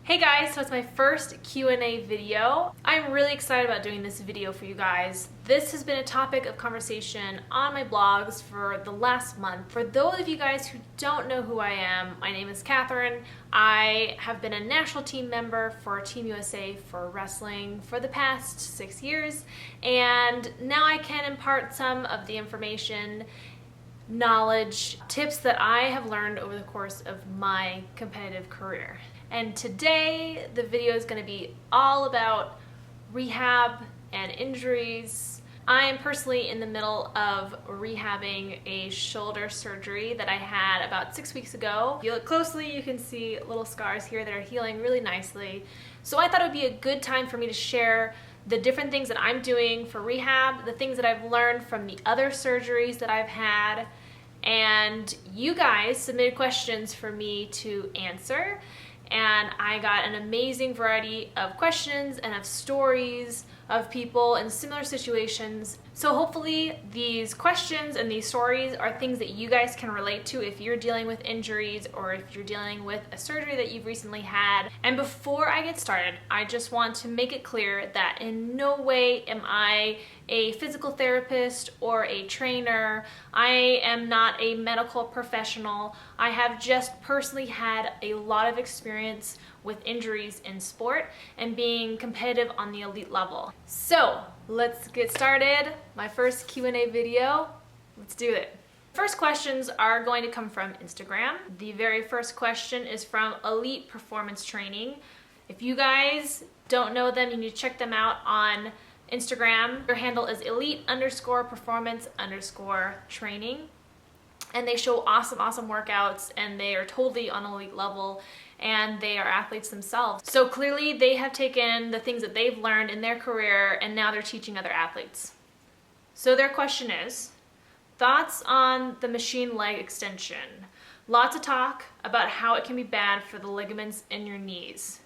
Hey guys, so it's my first Q&A video. I'm really excited about doing this video for you guys. This has been a topic of conversation on my blogs for the last month. For those of you guys who don't know who I am, my name is Catherine. I have been a national team member for Team USA for wrestling for the past 6 years, and now I can impart some of the information, knowledge, tips that I have learned over the course of my competitive career. And today the video is going to be all about rehab and injuries. I am personally in the middle of rehabbing a shoulder surgery that I had about 6 weeks ago. If you look closely, you can see little scars here that are healing really nicely. So I thought it would be a good time for me to share the different things that I'm doing for rehab, the things that I've learned from the other surgeries that I've had, and you guys submitted questions for me to answer. And I got an amazing variety of questions and of stories of people in similar situations. So hopefully these questions and these stories are things that you guys can relate to if you're dealing with injuries or if you're dealing with a surgery that you've recently had. And before I get started, I just want to make it clear that in no way am I a physical therapist or a trainer. I am not a medical professional. I have just personally had a lot of experience with injuries in sport and being competitive on the elite level. So let's get started. My first Q&A video. Let's do it. First questions are going to come from Instagram. The very first question is from Elite Performance Training. If you guys don't know them, you need to check them out on Instagram. Their handle is elite_performance_training. And they show awesome workouts, and they are totally on elite level, and they are athletes themselves. So clearly they have taken the things that they've learned in their career and now they're teaching other athletes. So their question is, thoughts on the machine leg extension? Lots of talk about how it can be bad for the ligaments in your knees.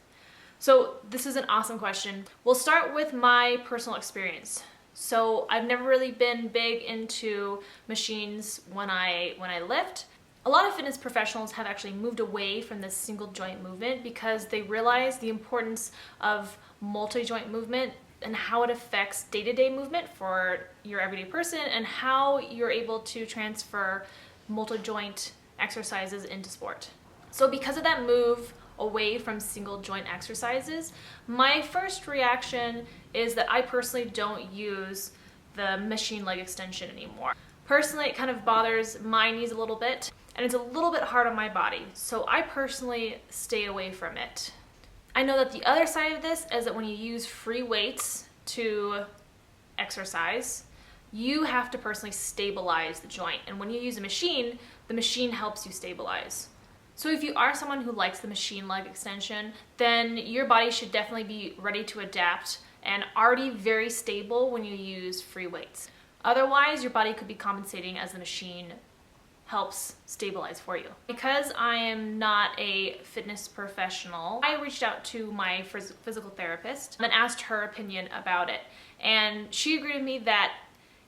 So this is an awesome question. We'll start with my personal experience. So I've never really been big into machines when I lift. A lot of fitness professionals have actually moved away from this single joint movement because they realize the importance of multi-joint movement and how it affects day-to-day movement for your everyday person and how you're able to transfer multi-joint exercises into sport. So because of that move away from single joint exercises, my first reaction is that I personally don't use the machine leg extension anymore. Personally, it kind of bothers my knees a little bit, and it's a little bit hard on my body, so I personally stay away from it. I know that the other side of this is that when you use free weights to exercise, you have to personally stabilize the joint, and when you use a machine, the machine helps you stabilize. So if you are someone who likes the machine leg extension, then your body should definitely be ready to adapt and already very stable when you use free weights. Otherwise, your body could be compensating as the machine helps stabilize for you. Because I am not a fitness professional, I reached out to my physical therapist and asked her opinion about it. And she agreed with me that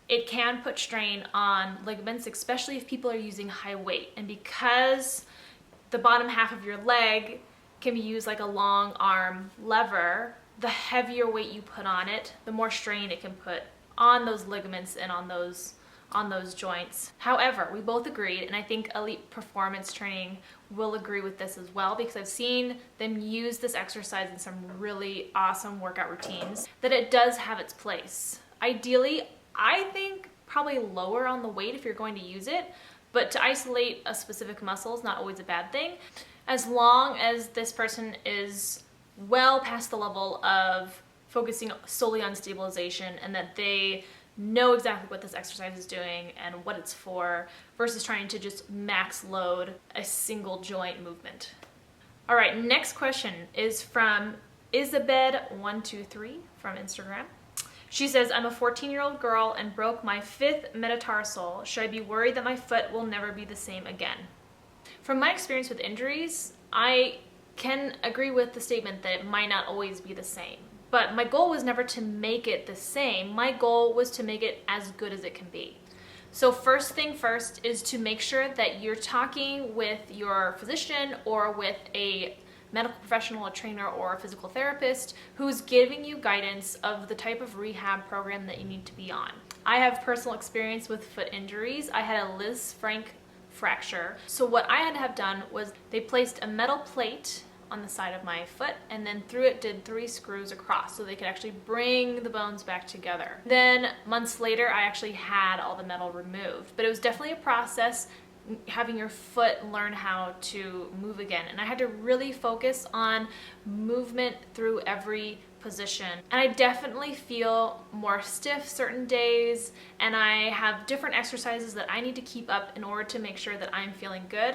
it can put strain on ligaments, especially if people are using high weight. And because the bottom half of your leg can be used like a long arm lever, the heavier weight you put on it, the more strain it can put on those ligaments and on those joints. However, we both agreed, and I think Elite Performance Training will agree with this as well, because I've seen them use this exercise in some really awesome workout routines, that it does have its place. Ideally, I think probably lower on the weight if you're going to use it, but to isolate a specific muscle is not always a bad thing, as long as this person is well past the level of focusing solely on stabilization and that they know exactly what this exercise is doing and what it's for versus trying to just max load a single joint movement. All right, next question is from Isabed123 from Instagram. She says, I'm a 14-year-old girl and broke my 5th metatarsal. Should I be worried that my foot will never be the same again? From my experience with injuries, I can agree with the statement that it might not always be the same. But my goal was never to make it the same. My goal was to make it as good as it can be. So first thing first is to make sure that you're talking with your physician or with a medical professional, a trainer, or a physical therapist who's giving you guidance of the type of rehab program that you need to be on. I have personal experience with foot injuries. I had a Liz Frank fracture. So what I had to have done was they placed a metal plate on the side of my foot and then through it did 3 screws across so they could actually bring the bones back together. Then months later, I actually had all the metal removed, but it was definitely a process having your foot learn how to move again. And I had to really focus on movement through every position. And I definitely feel more stiff certain days, and I have different exercises that I need to keep up in order to make sure that I'm feeling good.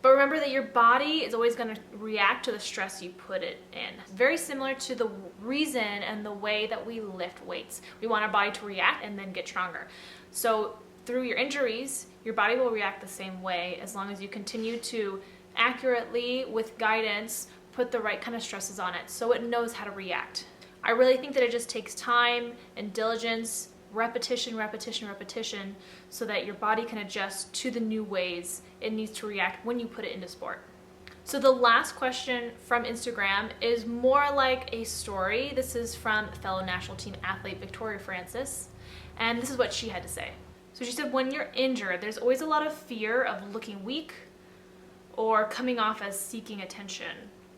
But remember that your body is always going to react to the stress you put it in. Very similar to the reason and the way that we lift weights. We want our body to react and then get stronger. So through your injuries, your body will react the same way as long as you continue to accurately, with guidance, put the right kind of stresses on it so it knows how to react. I really think that it just takes time and diligence, repetition, so that your body can adjust to the new ways it needs to react when you put it into sport. So the last question from Instagram is more like a story. This is from fellow national team athlete Victoria Francis, and this is what she had to say. So she said, when you're injured, there's always a lot of fear of looking weak or coming off as seeking attention.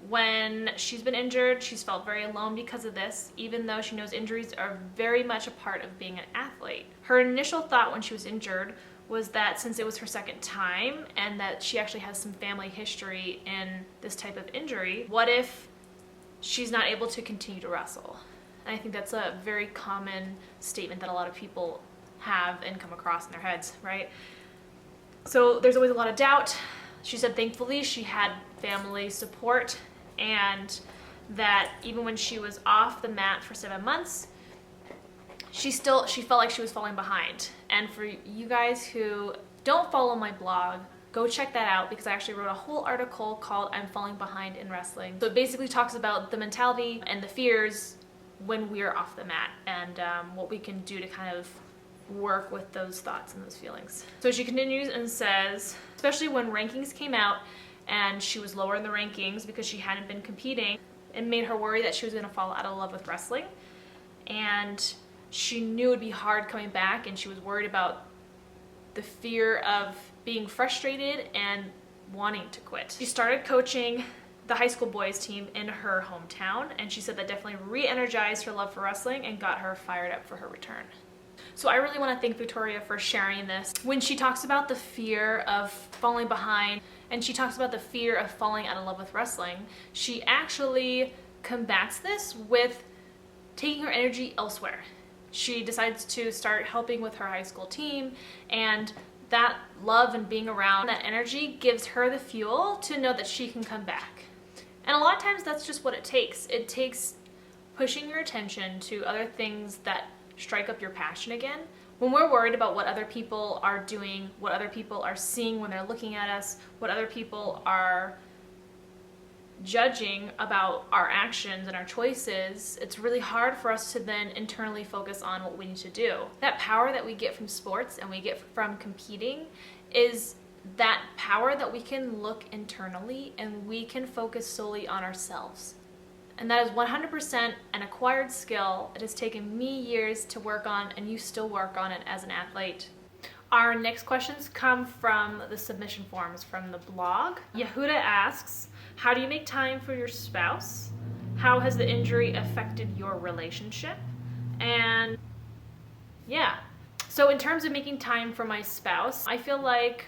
When she's been injured, she's felt very alone because of this, even though she knows injuries are very much a part of being an athlete. Her initial thought when she was injured was that since it was her second time and that she actually has some family history in this type of injury, what if she's not able to continue to wrestle? And I think that's a very common statement that a lot of people have and come across in their heads, right? So there's always a lot of doubt. She said thankfully she had family support, and that even when she was off the mat for 7 months, she felt like she was falling behind. And for you guys who don't follow my blog, go check that out because I actually wrote a whole article called I'm Falling Behind in Wrestling. So it basically talks about the mentality and the fears when we're off the mat and what we can do to kind of work with those thoughts and those feelings. So she continues and says, especially when rankings came out and she was lower in the rankings because she hadn't been competing, it made her worry that she was going to fall out of love with wrestling. And she knew it would be hard coming back, and she was worried about the fear of being frustrated and wanting to quit. She started coaching the high school boys team in her hometown, and she said that definitely re-energized her love for wrestling and got her fired up for her return. So I really want to thank Victoria for sharing this. When she talks about the fear of falling behind and she talks about the fear of falling out of love with wrestling, she actually combats this with taking her energy elsewhere. She decides to start helping with her high school team, and that love and being around that energy gives her the fuel to know that she can come back. And a lot of times that's just what it takes. It takes pushing your attention to other things that strike up your passion again. When we're worried about what other people are doing, what other people are seeing when they're looking at us, what other people are judging about our actions and our choices, it's really hard for us to then internally focus on what we need to do. That power that we get from sports and we get from competing is that power that we can look internally and we can focus solely on ourselves. And that is 100% an acquired skill. It has taken me years to work on, and you still work on it as an athlete. Our next questions come from the submission forms from the blog. Yehuda asks, how do you make time for your spouse? How has the injury affected your relationship? And yeah, so in terms of making time for my spouse, I feel like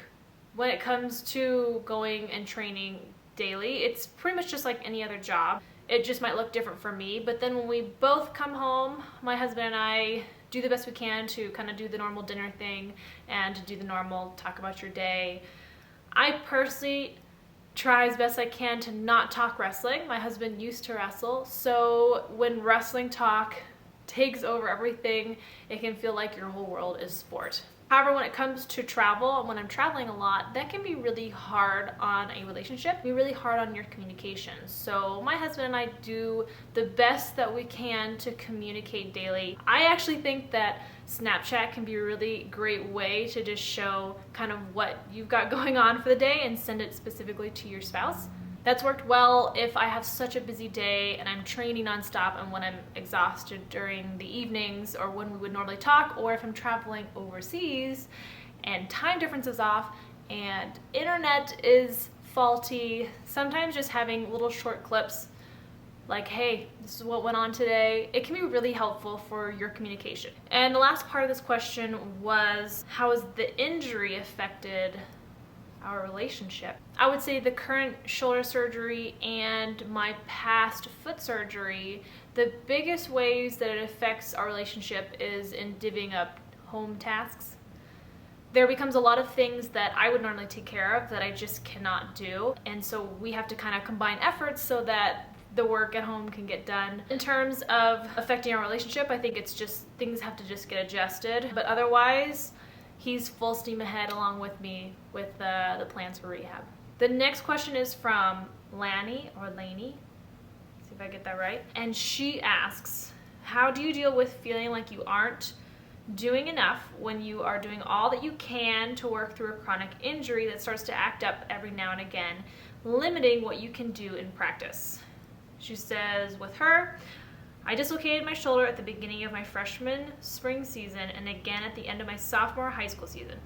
when it comes to going and training daily, it's pretty much just like any other job. It just might look different for me, but then when we both come home, my husband and I do the best we can to kind of do the normal dinner thing and to do the normal talk about your day. I personally try as best I can to not talk wrestling. My husband used to wrestle, so when wrestling talk takes over everything, it can feel like your whole world is sport. However, when it comes to travel, when I'm traveling a lot, that can be really hard on a relationship, be really hard on your communication. So my husband and I do the best that we can to communicate daily. I actually think that Snapchat can be a really great way to just show kind of what you've got going on for the day and send it specifically to your spouse. That's worked well if I have such a busy day and I'm training nonstop and when I'm exhausted during the evenings or when we would normally talk, or if I'm traveling overseas and time difference is off and internet is faulty. Sometimes just having little short clips like, hey, this is what went on today, it can be really helpful for your communication. And the last part of this question was, how has the injury affected our relationship? I would say the current shoulder surgery and my past foot surgery, the biggest ways that it affects our relationship is in divvying up home tasks. There becomes a lot of things that I would normally take care of that I just cannot do. And so we have to kind of combine efforts so that the work at home can get done. In terms of affecting our relationship, I think it's just things have to just get adjusted. But otherwise, he's full steam ahead along with me with the plans for rehab. The next question is from Lanie or Lanie. See if I get that right. And she asks, how do you deal with feeling like you aren't doing enough when you are doing all that you can to work through a chronic injury that starts to act up every now and again, limiting what you can do in practice? She says, with her, I dislocated my shoulder at the beginning of my freshman spring season and again at the end of my sophomore high school season.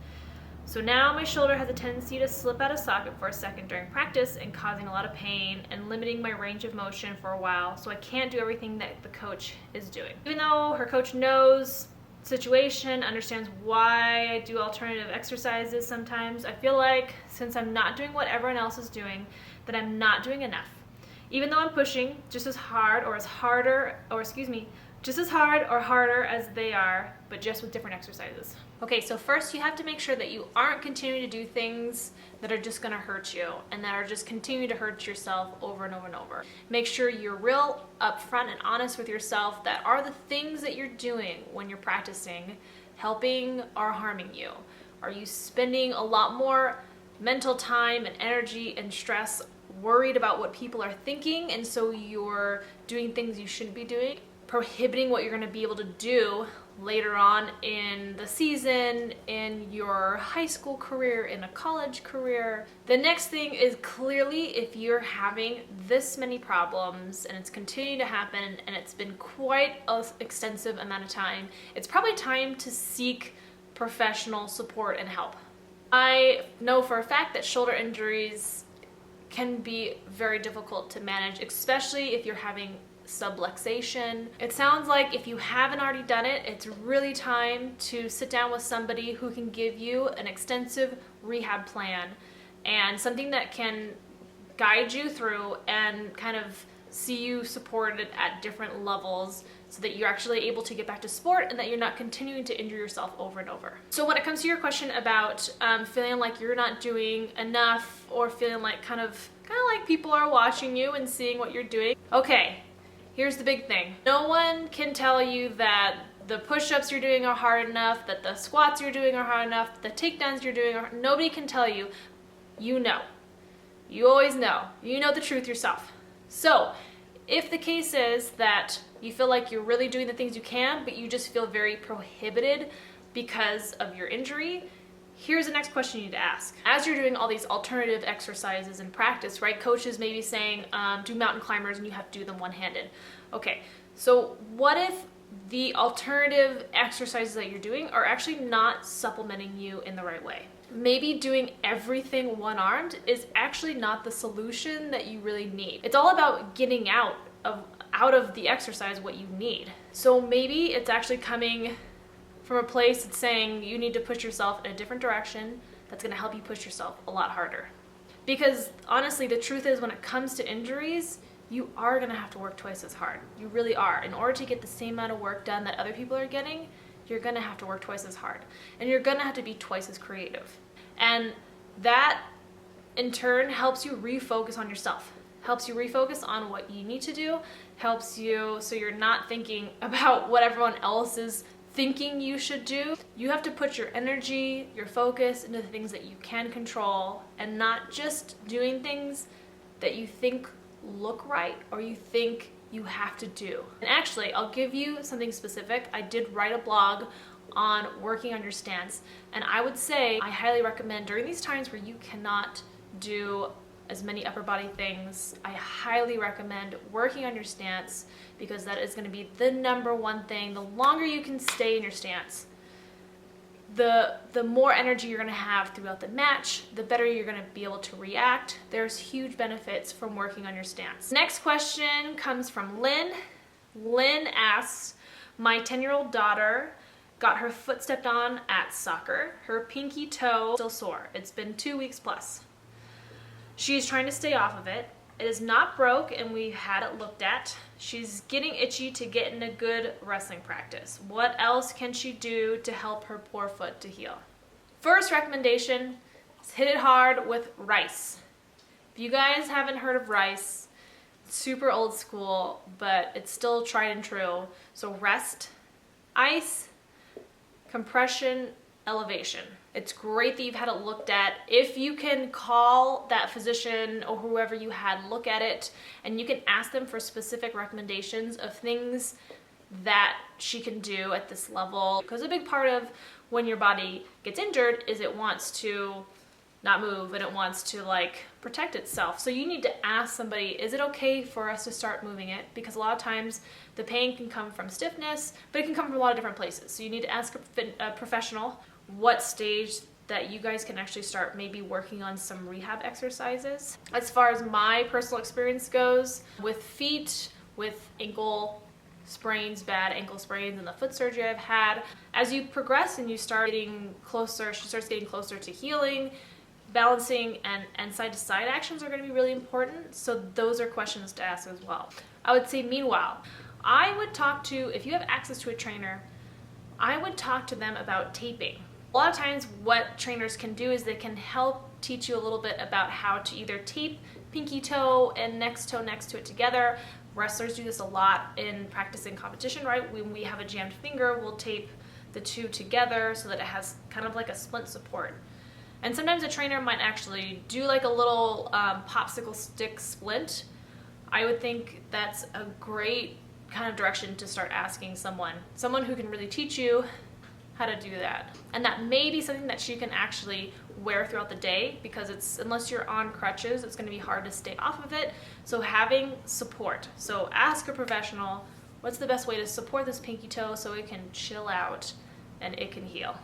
So now my shoulder has a tendency to slip out of socket for a second during practice and causing a lot of pain and limiting my range of motion for a while, so I can't do everything that the coach is doing. Even though her coach knows situation, understands why I do alternative exercises sometimes, I feel like since I'm not doing what everyone else is doing, that I'm not doing enough. Even though I'm pushing just as hard or just as hard or harder as they are, but just with different exercises. Okay, so first you have to make sure that you aren't continuing to do things that are just gonna hurt you and that are just continuing to hurt yourself over and over and over. Make sure you're real upfront and honest with yourself that are the things that you're doing when you're practicing helping or harming you. Are you spending a lot more mental time and energy and stress worried about what people are thinking, and so you're doing things you shouldn't be doing, prohibiting what you're going to be able to do later on in the season, in your high school career, in a college career? The next thing is, clearly if you're having this many problems and it's continuing to happen and it's been quite an extensive amount of time, it's probably time to seek professional support and help. I know for a fact that shoulder injuries can be very difficult to manage, especially if you're having subluxation. It sounds like if you haven't already done it, it's really time to sit down with somebody who can give you an extensive rehab plan and something that can guide you through and kind of see you supported at different levels so that you're actually able to get back to sport and that you're not continuing to injure yourself over and over. So when it comes to your question about feeling like you're not doing enough or feeling like kind of like people are watching you and seeing what you're doing, okay, here's the big thing. No one can tell you that the push-ups you're doing are hard enough, that the squats you're doing are hard enough, the takedowns you're doing are, nobody can tell you. You know. You always know. You know the truth yourself. So if the case is that you feel like you're really doing the things you can, but you just feel very prohibited because of your injury, here's the next question you need to ask. As you're doing all these alternative exercises in practice, right? Coaches may be saying, do mountain climbers and you have to do them one-handed. Okay, so what if the alternative exercises that you're doing are actually not supplementing you in the right way? Maybe doing everything one-armed is actually not the solution that you really need. It's all about getting out of the exercise what you need. So maybe it's actually coming from a place that's saying you need to push yourself in a different direction that's going to help you push yourself a lot harder. Because honestly, the truth is when it comes to injuries, you are going to have to work twice as hard. You really are. In order to get the same amount of work done that other people are getting, you're going to have to work twice as hard. And you're going to have to be twice as creative. And that, in turn, helps you refocus on yourself. Helps you refocus on what you need to do. Helps you so you're not thinking about what everyone else is thinking you should do. You have to put your energy, your focus into the things that you can control and not just doing things that you think look right or you think you have to do. And actually, I'll give you something specific. I did write a blog on working on your stance, and I would say I highly recommend during these times where you cannot do as many upper body things, I highly recommend working on your stance, because that is going to be the number one thing. The longer you can stay in your stance, the more energy you're going to have throughout the match, the better you're going to be able to react. There's huge benefits from working on your stance. Next question comes from Lynn. Lynn asks, my 10-year-old daughter got her foot stepped on at soccer. Her pinky toe still sore. It's been 2 weeks plus. She's trying to stay off of it. It is not broke and we had it looked at. She's getting itchy to get in a good wrestling practice. What else can she do to help her poor foot to heal? First recommendation is hit it hard with rice. If you guys haven't heard of rice, it's super old school, but it's still tried and true. So rest, ice, compression, elevation. It's great that you've had it looked at. If you can call that physician or whoever you had look at it, and you can ask them for specific recommendations of things that she can do at this level. Because a big part of when your body gets injured is it wants to not move and it wants to like protect itself. So you need to ask somebody, is it okay for us to start moving it? Because a lot of times the pain can come from stiffness, but it can come from a lot of different places. So you need to ask a professional what stage that you guys can actually start maybe working on some rehab exercises. As far as my personal experience goes, with feet, with ankle sprains, bad ankle sprains, and the foot surgery I've had, as you progress and you start getting closer, she starts getting closer to healing, balancing and side-to-side actions are going to be really important. So those are questions to ask as well. I would say, meanwhile, I would talk to, if you have access to a trainer, I would talk to them about taping. A lot of times what trainers can do is they can help teach you a little bit about how to either tape pinky toe and next toe next to it together. Wrestlers do this a lot in practicing competition, right? When we have a jammed finger, we'll tape the two together so that it has kind of like a splint support. And sometimes a trainer might actually do like a little popsicle stick splint. I would think that's a great kind of direction to start asking someone who can really teach you how to do that. And that may be something that she can actually wear throughout the day, because it's, unless you're on crutches, it's going to be hard to stay off of it. So having support. So ask a professional, what's the best way to support this pinky toe so it can chill out and it can heal.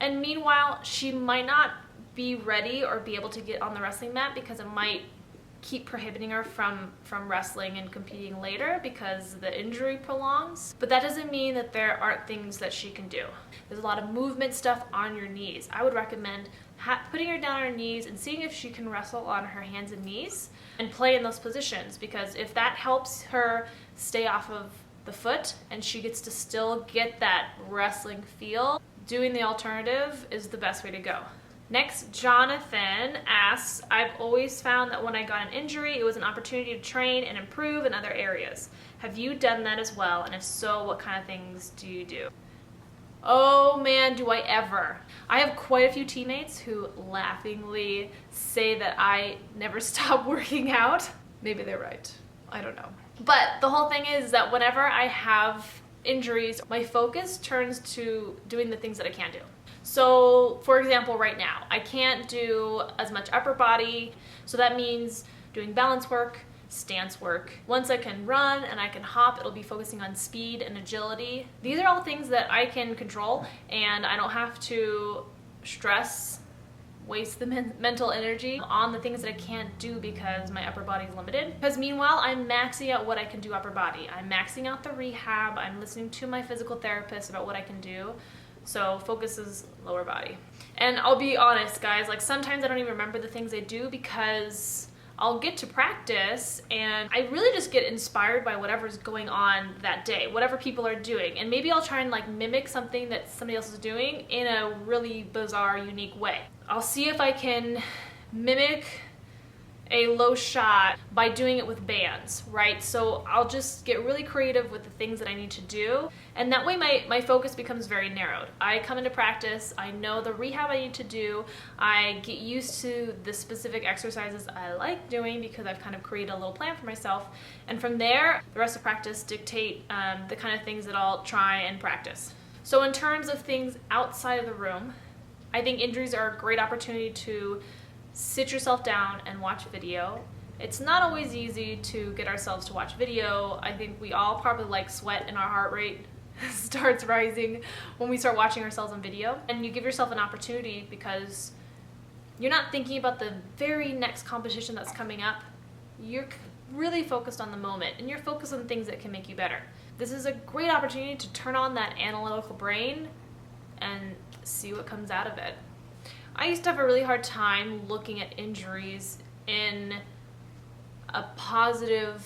And meanwhile, she might not be ready or be able to get on the wrestling mat because it might keep prohibiting her from wrestling and competing later because the injury prolongs. But that doesn't mean that there aren't things that she can do. There's a lot of movement stuff on your knees. I would recommend putting her down on her knees and seeing if she can wrestle on her hands and knees and play in those positions, because if that helps her stay off of the foot and she gets to still get that wrestling feel, doing the alternative is the best way to go. Next, Jonathan asks, I've always found that when I got an injury, it was an opportunity to train and improve in other areas. Have you done that as well? And if so, what kind of things do you do? Oh man, do I ever. I have quite a few teammates who laughingly say that I never stop working out. Maybe they're right. I don't know. But the whole thing is that whenever I have injuries, my focus turns to doing the things that I can do. So, for example, right now, I can't do as much upper body, so that means doing balance work, stance work. Once I can run and I can hop, it'll be focusing on speed and agility. These are all things that I can control, and I don't have to waste the mental energy on the things that I can't do because my upper body is limited. Because meanwhile, I'm maxing out what I can do upper body. I'm maxing out the rehab. I'm listening to my physical therapist about what I can do. So focus is lower body. And I'll be honest, guys, like sometimes I don't even remember the things I do because I'll get to practice and I really just get inspired by whatever's going on that day, whatever people are doing. And maybe I'll try and like mimic something that somebody else is doing in a really bizarre, unique way. I'll see if I can mimic a low shot by doing it with bands, right? So I'll just get really creative with the things that I need to do. And that way my focus becomes very narrowed. I come into practice, I know the rehab I need to do, I get used to the specific exercises I like doing because I've kind of created a little plan for myself. And from there, the rest of practice dictate the kind of things that I'll try and practice. So in terms of things outside of the room, I think injuries are a great opportunity to sit yourself down and watch video. It's not always easy to get ourselves to watch video. I think we all probably like sweat and our heart rate starts rising when we start watching ourselves on video. And you give yourself an opportunity because you're not thinking about the very next competition that's coming up. You're really focused on the moment and you're focused on things that can make you better. This is a great opportunity to turn on that analytical brain and see what comes out of it. I used to have a really hard time looking at injuries in a positive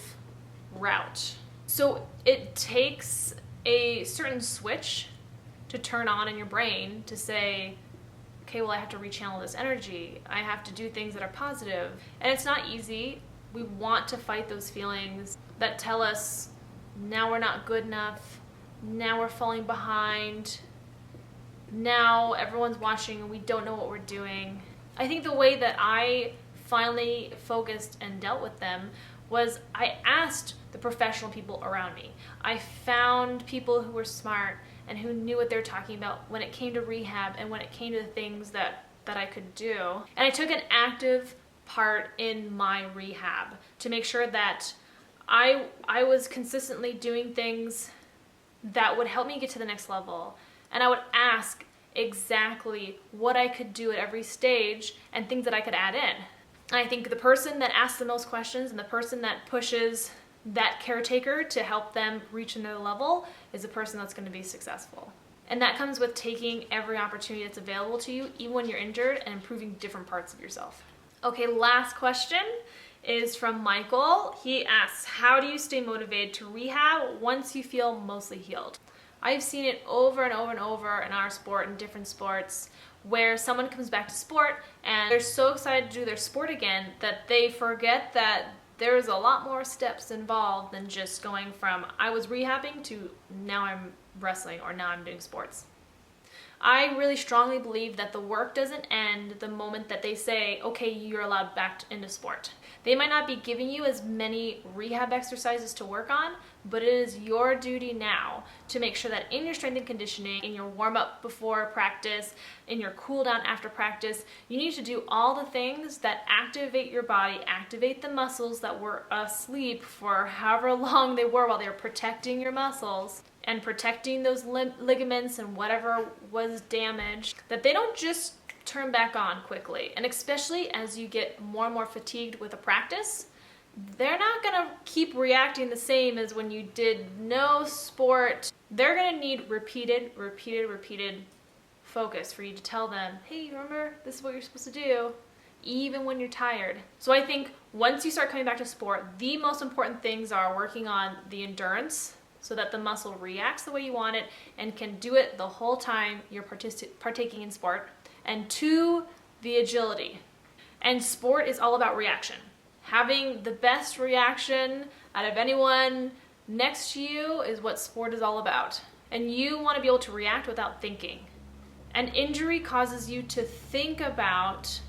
route. So it takes a certain switch to turn on in your brain to say, okay, well, I have to rechannel this energy. I have to do things that are positive. And it's not easy. We want to fight those feelings that tell us now we're not good enough, now we're falling behind, now everyone's watching and we don't know what we're doing. I think the way that I finally focused and dealt with them was I asked the professional people around me. I found people who were smart and who knew what they were talking about when it came to rehab and when it came to the things that I could do. And I took an active part in my rehab to make sure that I was consistently doing things that would help me get to the next level. And I would ask exactly what I could do at every stage and things that I could add in. And I think the person that asks the most questions and the person that pushes that caretaker to help them reach another level is the person that's going to be successful. And that comes with taking every opportunity that's available to you, even when you're injured, and improving different parts of yourself. Okay, last question is from Michael. He asks, how do you stay motivated to rehab once you feel mostly healed? I've seen it over and over and over in our sport and different sports where someone comes back to sport and they're so excited to do their sport again that they forget that there's a lot more steps involved than just going from I was rehabbing to now I'm wrestling or now I'm doing sports. I really strongly believe that the work doesn't end the moment that they say, okay, you're allowed back into sport. They might not be giving you as many rehab exercises to work on, but it is your duty now to make sure that in your strength and conditioning, in your warm-up before practice, in your cool-down after practice, you need to do all the things that activate your body, activate the muscles that were asleep for however long they were while they were protecting your muscles and protecting those ligaments and whatever was damaged, that they don't just turn back on quickly. And especially as you get more and more fatigued with a practice, they're not gonna keep reacting the same as when you did no sport. They're gonna need repeated focus for you to tell them, hey, remember, this is what you're supposed to do, even when you're tired. So I think once you start coming back to sport, the most important things are working on the endurance so that the muscle reacts the way you want it and can do it the whole time you're partaking in sport. And 2, the agility. And sport is all about reaction. Having the best reaction out of anyone next to you is what sport is all about. And you want to be able to react without thinking. An injury causes you to think about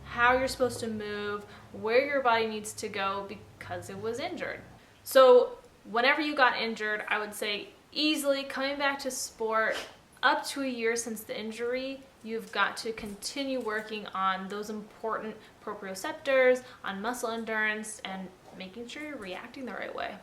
how you're supposed to move, where your body needs to go because it was injured. So whenever you got injured, I would say easily coming back to sport up to a year since the injury, you've got to continue working on those important proprioceptors, on muscle endurance, and making sure you're reacting the right way.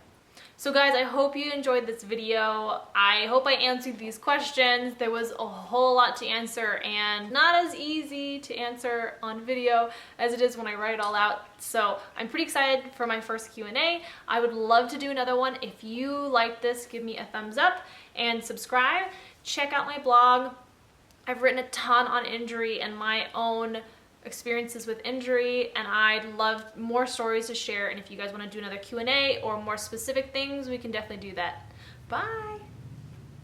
So guys, I hope you enjoyed this video. I hope I answered these questions. There was a whole lot to answer and not as easy to answer on video as it is when I write it all out. So I'm pretty excited for my first Q&A. I would love to do another one. If you like this, give me a thumbs up and subscribe. Check out my blog. I've written a ton on injury and my own experiences with injury, and I'd love more stories to share. And if you guys want to do another Q&A or more specific things, we can definitely do that. Bye!